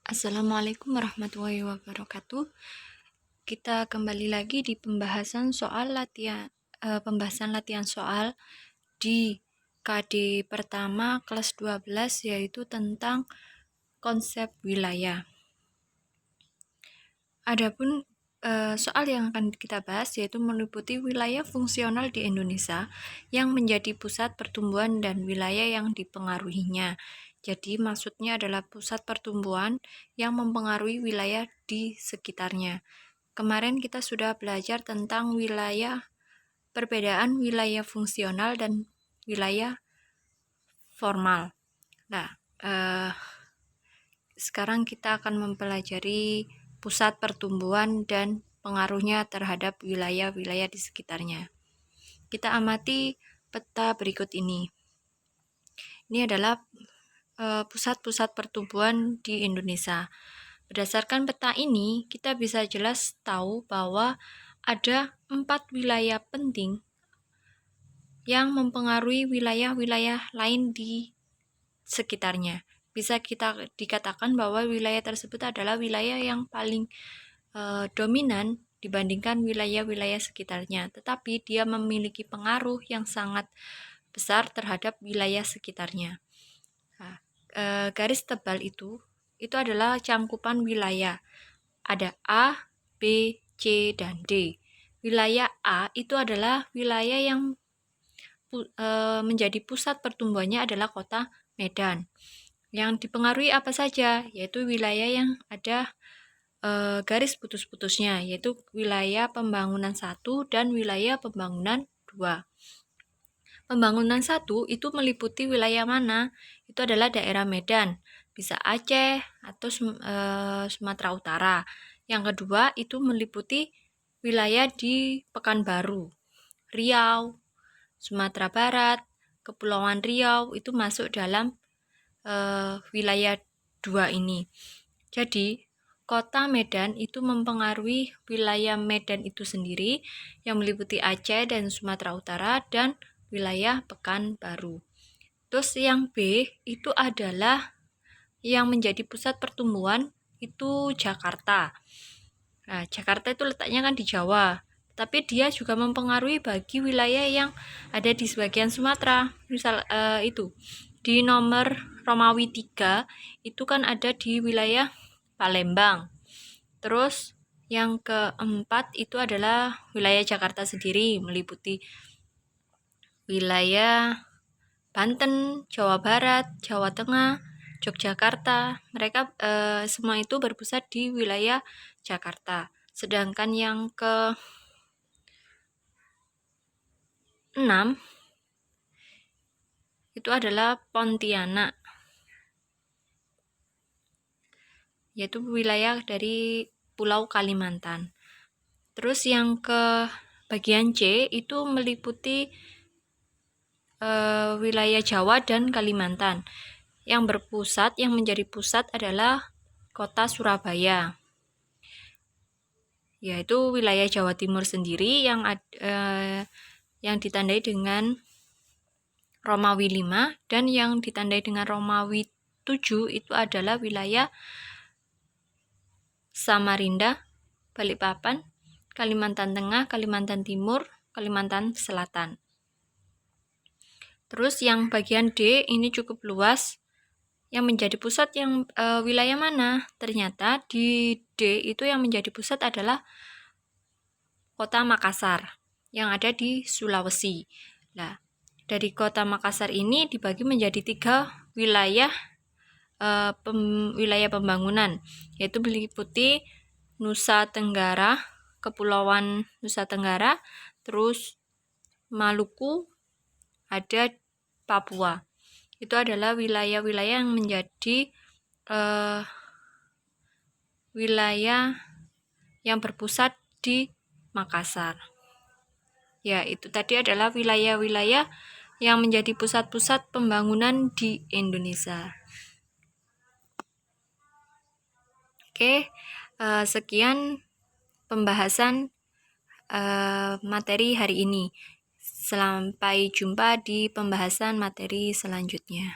Assalamualaikum warahmatullahi wabarakatuh. Kita kembali lagi di pembahasan latihan soal di KD pertama kelas 12, yaitu tentang konsep wilayah. Adapun soal yang akan kita bahas yaitu meliputi wilayah fungsional di Indonesia yang menjadi pusat pertumbuhan dan wilayah yang dipengaruhinya. Jadi maksudnya adalah pusat pertumbuhan yang mempengaruhi wilayah di sekitarnya. Kemarin kita sudah belajar tentang perbedaan wilayah fungsional dan wilayah formal. Nah, sekarang kita akan mempelajari pusat pertumbuhan dan pengaruhnya terhadap wilayah-wilayah di sekitarnya. Kita amati peta berikut ini. Ini adalah pusat-pusat pertumbuhan di Indonesia. Berdasarkan peta ini, kita bisa jelas tahu bahwa ada 4 wilayah penting yang mempengaruhi wilayah-wilayah lain di sekitarnya. Bisa kita dikatakan bahwa wilayah tersebut adalah wilayah yang paling dominan dibandingkan wilayah-wilayah sekitarnya, tetapi dia memiliki pengaruh yang sangat besar terhadap wilayah sekitarnya. Nah, garis tebal itu adalah cangkupan wilayah. Ada A, B, C, dan D. Wilayah A itu adalah wilayah yang menjadi pusat pertumbuhannya adalah kota Medan. Yang dipengaruhi apa saja? Yaitu wilayah yang ada garis putus-putusnya, yaitu wilayah pembangunan 1 dan wilayah pembangunan 2. Pembangunan 1 itu meliputi wilayah mana? Itu adalah daerah Medan, bisa Aceh atau Sumatera Utara. Yang kedua itu meliputi wilayah di Pekanbaru, Riau, Sumatera Barat, Kepulauan Riau itu masuk dalam wilayah 2 ini. Jadi, kota Medan itu mempengaruhi wilayah Medan itu sendiri yang meliputi Aceh dan Sumatera Utara dan wilayah Pekanbaru. Terus yang B itu adalah yang menjadi pusat pertumbuhan itu Jakarta. Nah, Jakarta itu letaknya kan di Jawa, tapi dia juga mempengaruhi bagi wilayah yang ada di sebagian Sumatera. Misal itu di nomor Romawi 3 itu kan ada di wilayah Palembang. Terus yang keempat itu adalah wilayah Jakarta sendiri, meliputi wilayah Banten, Jawa Barat, Jawa Tengah, Yogyakarta. Mereka semua itu berpusat di wilayah Jakarta. Sedangkan yang ke-6 itu adalah Pontianak, yaitu wilayah dari Pulau Kalimantan. Terus yang ke bagian C itu meliputi wilayah Jawa dan Kalimantan. Yang menjadi pusat adalah kota Surabaya, yaitu wilayah Jawa Timur sendiri yang ditandai dengan Romawi 5 dan yang ditandai dengan Romawi 7 itu adalah wilayah Samarinda, Balikpapan, Kalimantan Tengah, Kalimantan Timur, Kalimantan Selatan. Terus yang bagian D ini cukup luas. Yang menjadi pusat yang wilayah mana? Ternyata di D itu yang menjadi pusat adalah kota Makassar yang ada di Sulawesi. Nah, dari kota Makassar ini dibagi menjadi 3 wilayah wilayah pembangunan, yaitu meliputi Nusa Tenggara, Kepulauan Nusa Tenggara, terus Maluku, ada Papua. Itu adalah wilayah-wilayah yang menjadi wilayah yang berpusat di Makassar. Ya, itu tadi adalah wilayah-wilayah yang menjadi pusat-pusat pembangunan di Indonesia. Oke, sekian pembahasan materi hari ini. Sampai jumpa di pembahasan materi selanjutnya.